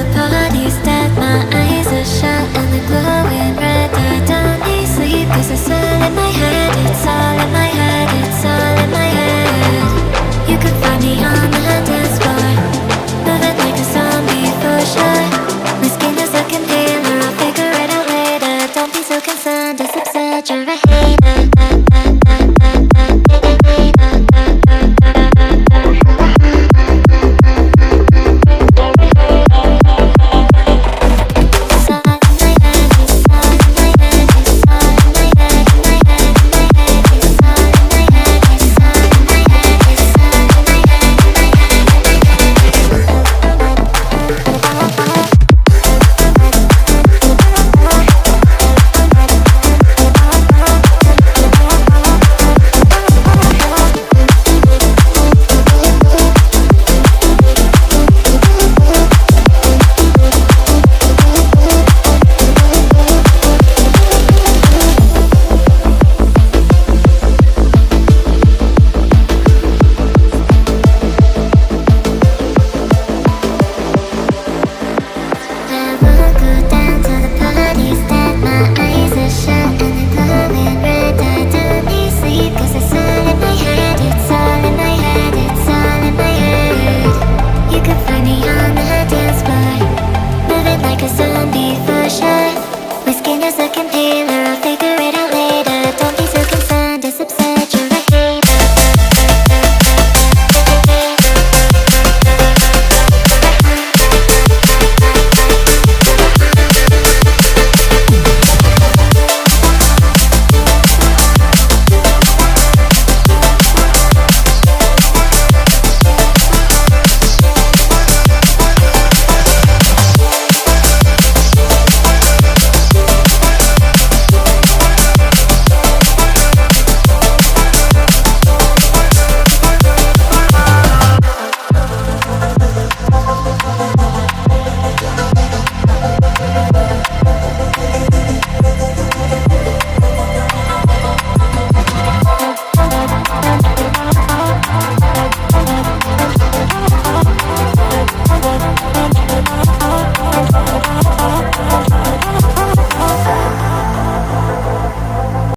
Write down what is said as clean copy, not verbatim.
the parties that my eyes are shut and the glowing red. I don't need sleep 'cause it's all in my head. It's all in my head. It's all in my head. You could find me on the dance floor, moving like a zombie for sure. My skin is looking paler. I'll figure it out later. Don't be so concerned. Just exaggerate. Like a zombie for sure. My skin is looking paler. I'll figure it out